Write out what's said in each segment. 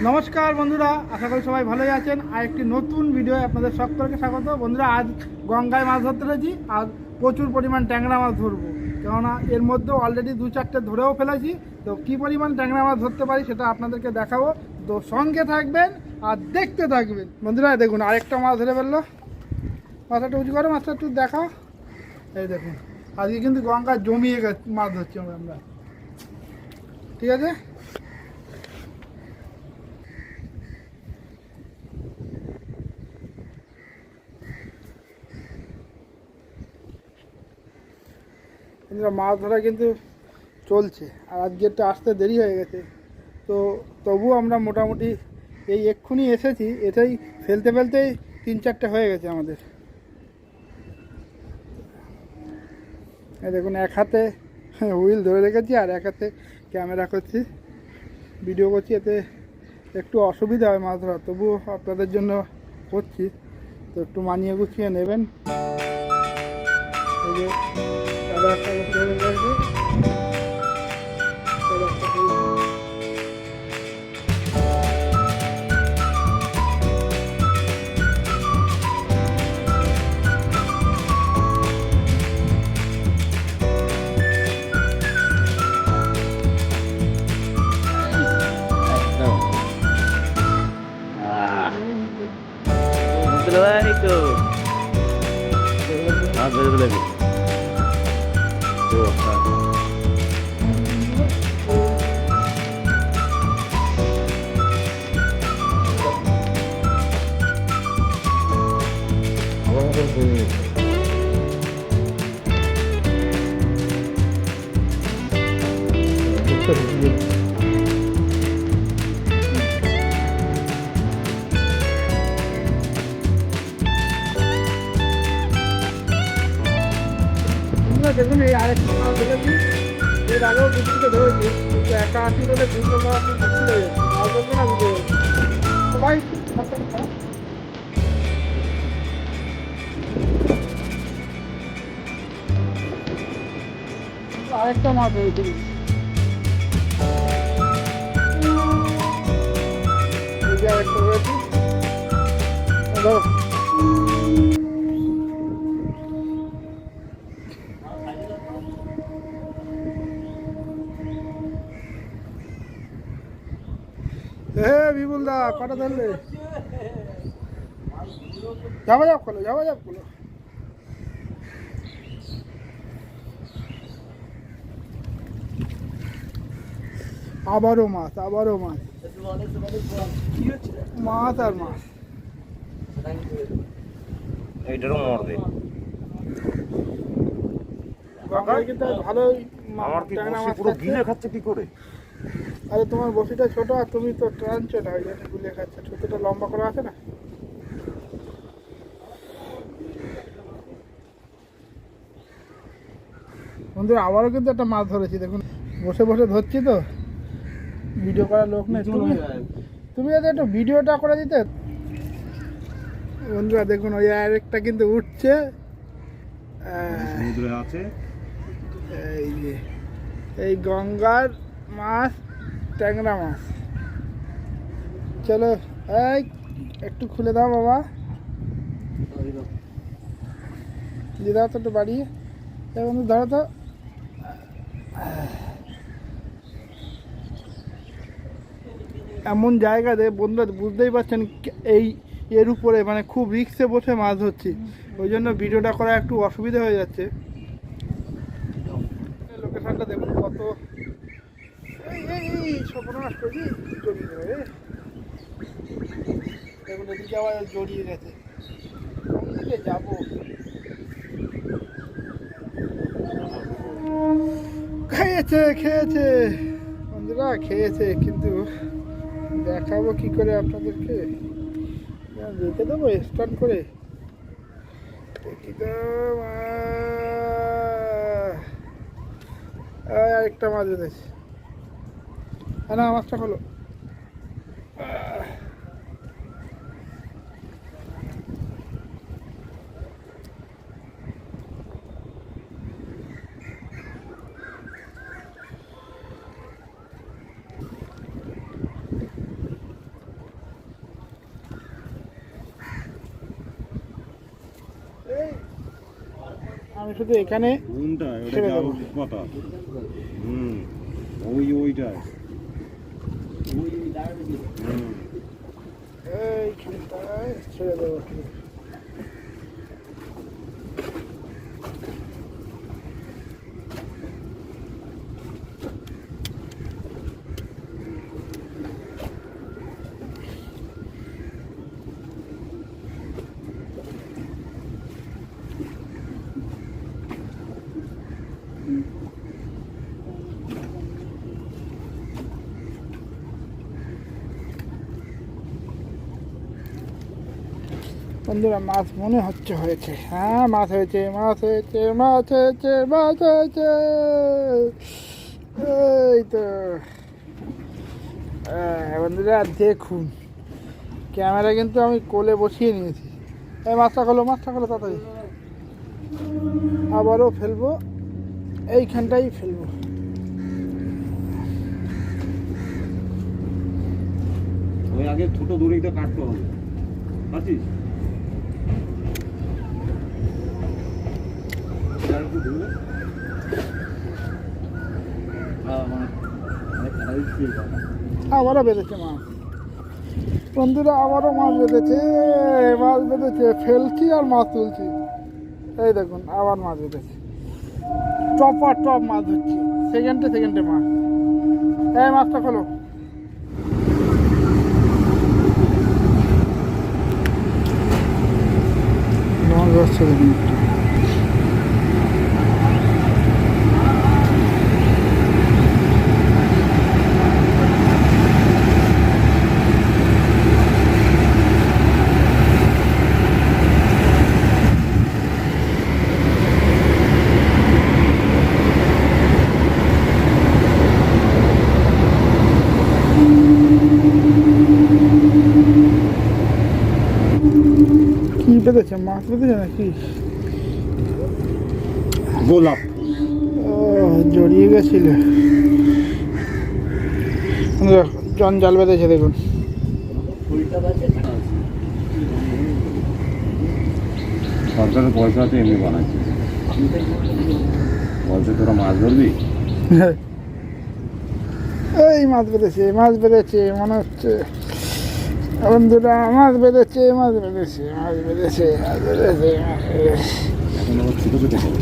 নমস্কার বন্ধুরা, আশা করি সবাই ভালোই আছেন। আর একটি নতুন ভিডিও আপনাদের সকলকে স্বাগত। বন্ধুরা, আজ গঙ্গায় মাছ ধরতে পেরেছি আর প্রচুর পরিমাণ ট্যাংরা মাছ ধরবো, কেননা এর মধ্যে অলরেডি 2-4টে ধরেও ফেলেছি। তো কী পরিমাণ ট্যাংরা মাছ ধরতে পারি সেটা আপনাদেরকে দেখাবো, তো সঙ্গে থাকবেন আর দেখতে থাকবেন। বন্ধুরা দেখুন, আরেকটা মাছ ধরে ফেললো। মাছটা উঁচু করো, মাছটা একটু দেখাও। এই দেখুন, আজকে কিন্তু গঙ্গা জমিয়ে গেছে, মাছ ধরছি আমরা। ঠিক আছে, মাছ ধরা কিন্তু চলছে। আর আজকেরটা আসতে দেরি হয়ে গেছে, তো তবু আমরা মোটামুটি এই এক্ষুনি এসেছি, এটাই ফেলতে ফেলতেই 3-4টে হয়ে গেছে আমাদের। এই দেখুন, এক হাতে হুইল ধরে রেখেছি আর এক হাতে ক্যামেরা করছি, ভিডিও করছি। এতে একটু অসুবিধা হয় মাছ ধরা, তবুও আপনাদের জন্য করছি, তো একটু মানিয়ে গুছিয়ে নেবেন। এই যে দাদা একটা ধরে রেখেছি, দেখুন এই আরেকটা মাছ ধরেছি। এর আগেও দুটো ধরেছি, কিন্তু একা আসি বলে দুটো মাছ মুশকিল হয়ে যাচ্ছে, মাছ ধরবে না বুঝে সবাই। আরেকটা মাছ ধরেছি, এই যে আরেকটা ধরেছি। বিপুল দা কটা ধরলে? যাবো খোলো। আবারও মাছ আর মাছ। এইটারও মরবে। গঙ্গায় কিন্তু ভালোই আমার কি বসি পুরো গিলে খাচ্ছে কি করে? আরে তোমার বসিটা ছোট আর তুমি তো টানছো না, ওই জন্য গুলিয়ে খাচ্ছে। ছোটটা লম্বা করে আছে না। বন্ধুরা, আবারও কিন্তু একটা মাছ ধরেছি। দেখুন, বসে বসে ধরছি তো, ভিডিও করার লোক নেই। তুমি যদি একটু ভিডিওটা করে দিতে। বন্ধুরা দেখুন, ওই আরেকটা কিন্তু উঠছে। আছে এই যে এই গঙ্গার মাছ, ট্যাংরা মাছ। চলো, এই একটু খুলে দাও বাবা, দিয়ে দাও তো একটু বাড়িয়ে। বন্ধু ধরো তো। এমন জায়গাতে বন্ধুরা বুঝতেই পারছেন, এই এর উপরে মানে খুব রিস্কে বসে মাছ ধরছি, ওই জন্য ভিডিওটা করা একটু অসুবিধা হয়ে যাচ্ছে। লোকেশনটা দেখুন কত, এই সর্বনাশ করেছি, জড়িয়ে যাবে। দেখুন এদিকে আবার জড়িয়ে গেছে, কোন দিকে যাবো? খেয়েছে বন্ধুরা, খেয়েছে, কিন্তু দেখাবো কি করে আপনাদেরকে? রেখে দেবো স্টার্ট করে। আরেকটা মাছ এনেছি, না মাছটা হলো। আমি শুধু এখানে কোনটা ওটা ছেড়ে জাল দেবো। পাতা ওইটা এইখানটায় ছেড়ে দেবো। বন্ধুরা মাছ মনে হচ্ছে হয়েছে, হ্যাঁ মাছ হয়েছে, মাছ হয়েছে, মাছ হয়েছে, মাছ হয়েছে। এই তো বন্ধুরা দেখুন, ক্যামেরা কিন্তু আমি কোলে বসিয়ে নিয়েছি। এই মাছটা খোলো, মাছটা খোলো তাড়াতাড়ি। আবারও ফেলবো, এইখানটাই ফেলবো। ওই আগে ছোট দড়িটা কাটতে হবে, পারছিস? আবারও বেঁধেছে মাছ বন্ধুরা, আবারও মাছ বেঁধেছে, মাছ বেঁধেছে। ফেলছি আর মাছ তুলছি। এই দেখুন আবার মাছ বেঁধেছে, টপার টপ মাছ হচ্ছে, সেকেন্ডে সেকেন্ডে মাছ। এই মাছটা খোলো। মাছ আসছে দেখুন। কি বেঁধেছে, মাছ বেঁধেছে নাকি? গোলাপ ও জড়িয়ে গেছিল। জন জাল বেঁধেছে দেখুন। সরকারের পয়সা আছে, এমনি বানাচ্ছে। বলছে তোরা মাছ ধরবি, এই মাছ বেঁধেছে, মাছ বেঁধেছে মনে হচ্ছে বন্ধুরা, মাছ বেঁধেছে, মাছ বেঁধেছে, মাছ বেঁধেছে, মাছ বেঁধেছে, মাছ বেঁধেছে। এখন আবার ছোট ছোট হবে।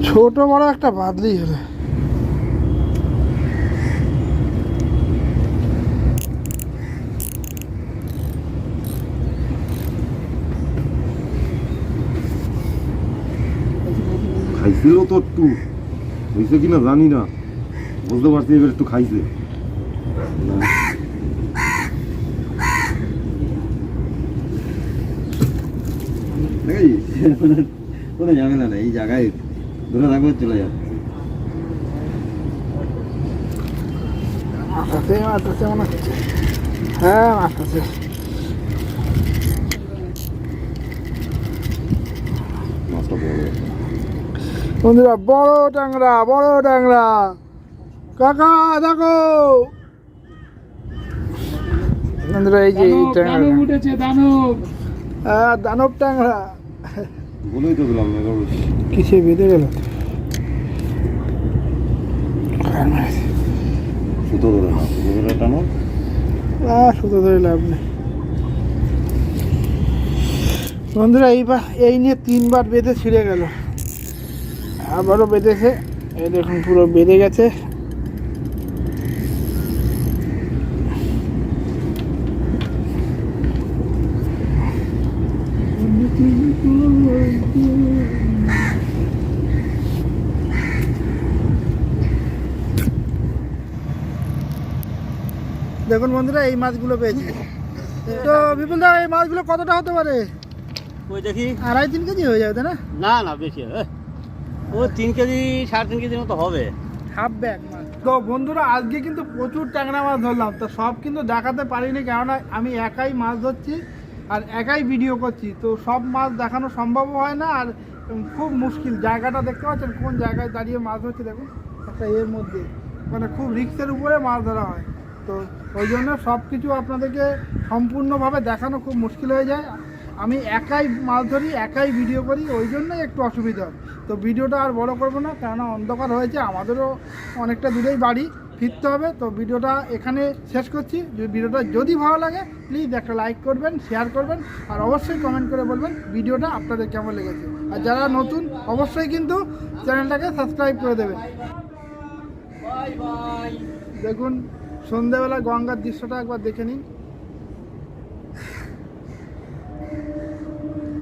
ছোট বড় একটা বাদলি হলো। খাইছিল তো একটু, হয়েছে কিনা জানি না, বুঝতে পারছি এবার একটু খাইছে। কোনো ঝামেলা নেই, এই জায়গায় ধরে থাকবে, চলে যাবে। মাছ আছে, মাছ আছে মনে হচ্ছে, হ্যাঁ মাছ আছে। মাছটা বড় বন্ধুরা বড় ট্যাংরা, বড় ট্যাংরা। কাকা দেখো বন্ধুরা, এই যে এই ট্যাংরা উঠেছে, দানব। হ্যাঁ দানব ট্যাংরা। বলেই তো দিলাম, কিসে বেঁধে গেল? সুতো ধরে না, সুতো ধরে টানো। সুতো ধরে লাভ নেই বন্ধুরা। এই নিয়ে 3 বার বেঁধে ছিঁড়ে গেল, আবারও বেঁধেছে। এই দেখুন পুরো বেঁধে গেছে। দেখুন বন্ধুরা, এই মাছগুলো পেয়েছি। তো বিপুল দা, এই মাছগুলো কতটা হতে পারে? ওই দেখি, 2.5-3 কেজি হয়ে যাবে তাই না? না না বেশি হবে, ও 3 কেজি 3.5 কেজির মতো হবে। হাফ ব্যাগ মাছ। তো বন্ধুরা আজকে কিন্তু প্রচুর ট্যাংরা মাছ ধরলাম। তো সব কিন্তু দেখাতে পারিনি, কেননা আমি একাই মাছ ধরছি আর একাই ভিডিও করছি। তো সব মাছ দেখানো সম্ভব হয় না, আর খুব মুশকিল। জায়গাটা দেখতে পাচ্ছেন, কোন জায়গায় দাঁড়িয়ে মাছ ধরছি দেখুন, একটা এর মধ্যে, মানে খুব রিস্কের উপরে মাছ ধরা হয়। তো ওই জন্য সব কিছু আপনাদেরকে সম্পূর্ণভাবে দেখানো খুব মুশকিল হয়ে যায়। আমি একাই মাছ ধরি, একাই ভিডিও করি, ওই জন্যই একটু অসুবিধা হয়। তো ভিডিওটা আর বড় করবো না, কেননা অন্ধকার হয়েছে, আমাদেরও অনেকটা দূরেই বাড়ি, ফিরতে হবে। তো ভিডিওটা এখানে শেষ করছি। ভিডিওটা যদি ভালো লাগে প্লিজ একটা লাইক করবেন, শেয়ার করবেন, আর অবশ্যই কমেন্ট করে বলবেন ভিডিওটা আপনাদের কেমন লেগেছে। আর যারা নতুন অবশ্যই কিন্তু চ্যানেলটাকে সাবস্ক্রাইব করে দেবেন। দেখুন সন্ধ্যেবেলা গঙ্গার দৃশ্যটা একবার দেখে নিন।